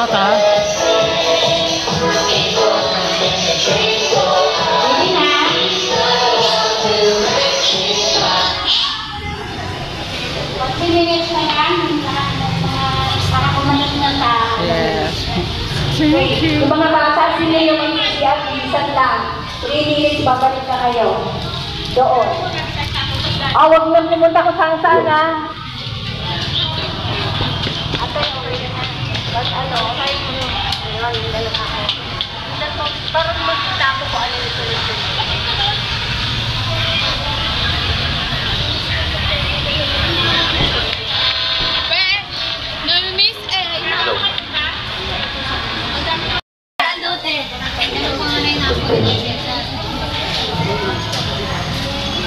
shot ha. Yes. Thank you. Yung mga bata, sila yung mag-iiyak, minsan lang. 3 minutes, babalik na kayo. Doon. Huwag nang pumunta ko saan sana. Ate, ano, kayo mo yung dalang ako. Parang magkita ko kung ano yung solution.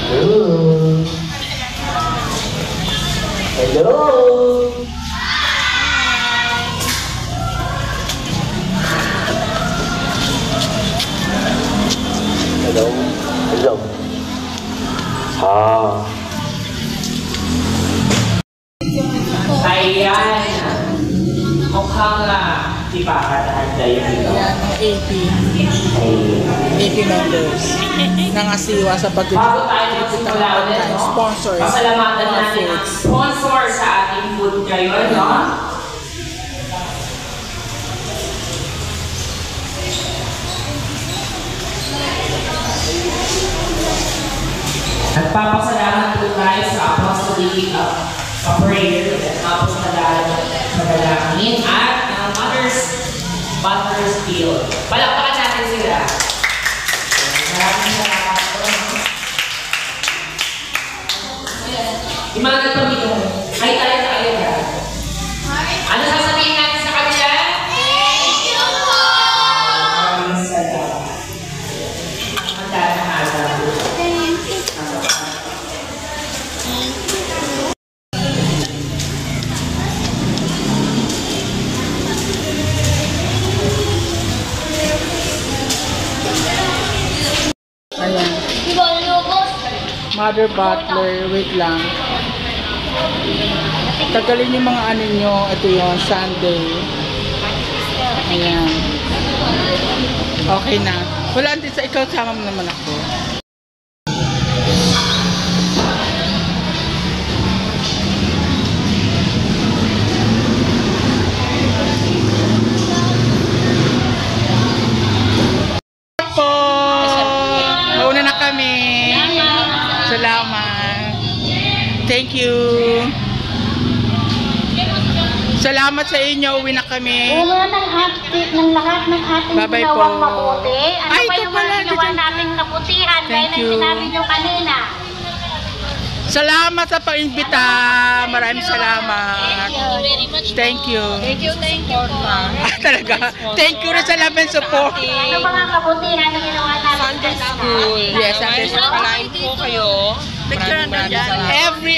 Hello. Hello. Hello. Hello. Ayan. Mukhang di ba katahanda yun dito? 80 members ng Asiwa sa Bago tayo magsimula ulit, no? sponsors. Pasalamatan natin ang sponsor sa ating food ngayon, no? Nagpapasalamat po tayo sa apostolic prayer at tapos madalangin at Mother's Field. Palakpakan natin sila. Maraming salamat po. Yung mga nagpamilong, ay tayo sa kayo ka. Ano sasabihin natin sa kanila? Thank you po! Maraming salamat. Magdadahasa po. Thank you. Ayan. Mother Butler, wait lang. Tagalin yung mga ano nyo. Ito yung Sunday. Ayan. Okay na. Wala din sa ikaw, sama mo naman ako. Mauna na kami. Salamat. Thank you. Salamat sa inyo. Uwi na kami. Una ng lahat ng ating Bye-bye ginawang po. mabuti. Ano Ay, pa ito yung pala, mga ginawa dyan ka. nating kabutihan? Gaya Thank ng you. sinabi nyo kanina. Salamat sa pag-imbita. Maraming salamat. Thank you. Thank you po. Talaga. Thank you rin sa love and support. Ano mga kabutihan na ginawa natin? Sunday school. Yes, Sunday school. Palain po kayo. Every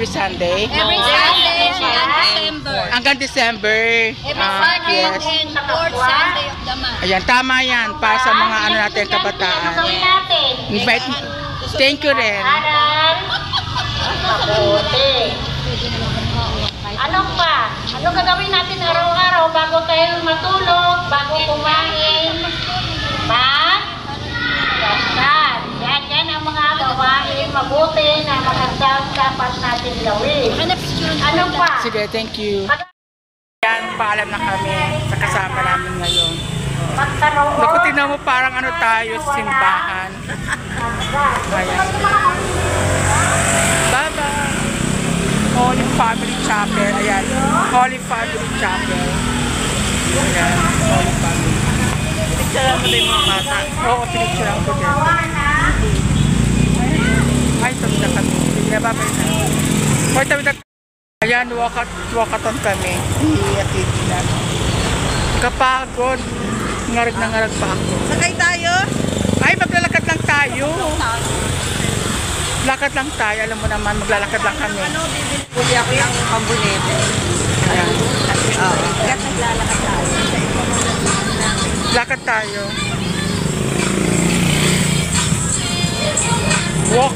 Sunday. Every Sunday hanggang December. Hanggang December. Every Sunday Yes. and fourth Sunday of the month. Ayan, tama yan. Para sa mga ano natin, Ano kabataan. gawin natin? Invite. Thank you rin. Aral. Mabuti. Ano pa? Ano gagawin natin araw-araw bago tayo matulog, bago kumain? Dasal. Yan ang mga gawain mabuti na magandang dapat natin gawin. Ano pa? Sige, thank you. Yan, paalam na kami sa kasama namin ngayon. Magkaroon. Naku, tingnan mo parang ano tayo sa simbahan. Ayan. Bye-bye. Holy Family Chapel. Ayan. Holy Family Chapel. Ayan. Holy Family. Pinicturean mo din mga bata? Oo, pinicturean ko din. Ay, sabi na kami. Bye-bye na. Hoy, sabi na. Ayan, wakaton kami. Iatid na. Kapagod. Ngarag na ngarag pa ako. Sakay tayo? Ay, maglalakad lang tayo. Lakad lang tayo. Alam mo naman, maglalakad lang kami. Buli ako ng pambunete. Ayan. Oo. Kaya naglalakad tayo. Lakad tayo. Walk.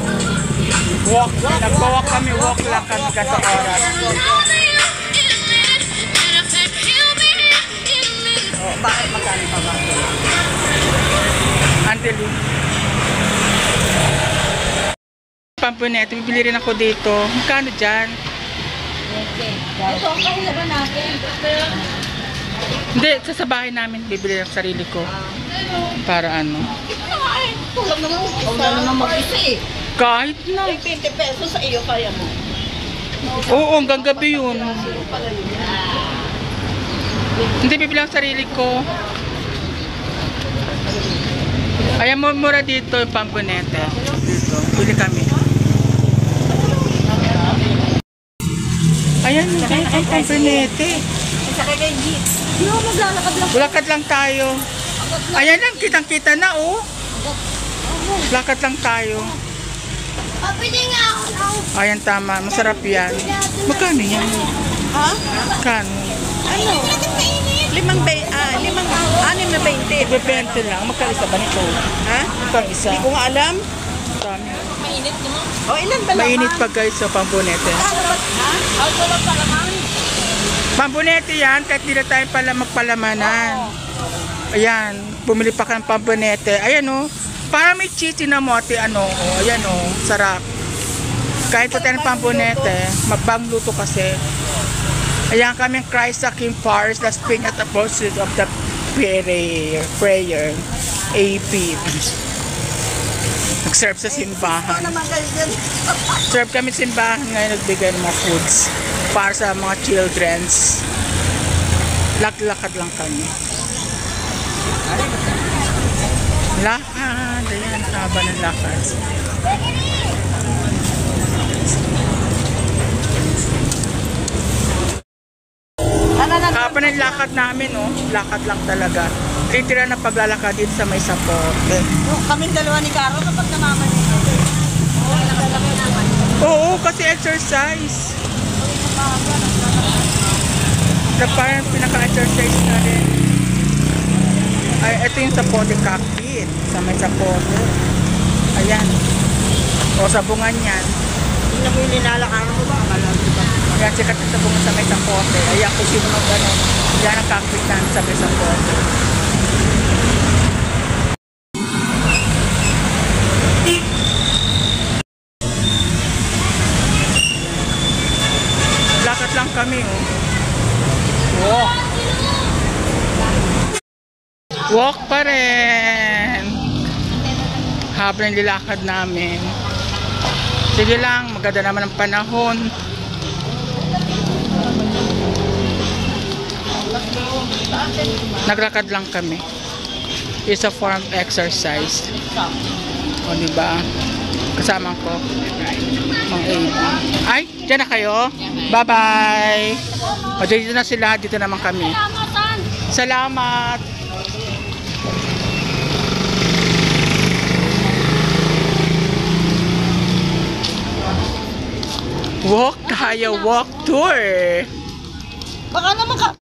Walk. Nagpa-walk kami. Walk lang kami ganito oras. Andeli. Pampunete, bibili rin ako dito. Magkano dyan? Ito ang kahilaban natin. Hindi, sa bahay namin bibili ang sarili ko. Para ano? Tulog naman. Huwag na naman mag-isa eh. Kahit na. 20 pesos sa iyo kaya mo. Oo, hanggang gabi yun. Hindi, bibili ang sarili ko. Ayan, mura dito yung Pampunete. Dito, bili kami. Ayan, ang Pampunete. Sa kay Jeep. Hindi mo maglalakad lang. Lakad lang tayo. Ayan lang, kitang-kita na oh. Lakad lang tayo. Pwede nga ako. Ayan, tama. Masarap yan. Magkano yan? Ha? Magkano? Ano? 6 na 20. Bebente lang. Magkano isa ba nito? Ha? Magkano isa? Hindi ko nga alam. Dami. Mainit naman. O, ilan ba Mainit pa guys sa Pampunete. Ha? Auto lang pala man. Pampunete yan, kahit di na tayo pala magpalamanan. Ayan, bumili pa ka ng Pampunete. Ayan oh, parang may cheese na mo ate ano. Oh, ayan oh, sarap. Kahit pa tayo ng Pampunete, magbangluto kasi. Ayan kaming Christ sa King Paris, the spring at the process of the prayer. AP. Nag-serve sa simbahan. Serve kami sa simbahan ngayon, nagbigay ng mga foods para sa mga childrens. Lakad lang kami. Lakad. Ayan, haba ng lakad. Haba ng lakad namin, oh. Lakad lang talaga. Titira na paglalakad dito sa may sapote. Kaming dalawa ni Caro kapag namamanit. Oo, kasi exercise. Na parang pinaka-exercise na rin. Ay, ito yung sapote cockpit. Sa may sapote. Ayan. O, sabungan yan. Hindi na mo yung nilalakaran mo ba? Ayan, sikat yung sabungan sa may sapote. Ayan, kung sino mag-ano. Yan ang cockpit na sa may sapote. Lakad lang kami, oh. Walk. Walk pa rin. Habang nilakad namin. Sige lang, maganda naman ang panahon. Naglakad lang kami. It's a form of exercise. O, diba? Kasama ko. Mga Ava. Ay, dyan na kayo? Bye-bye. O, dito na sila. Dito naman kami. Salamat. Walk tayo. Walk tour. Baka naman ka.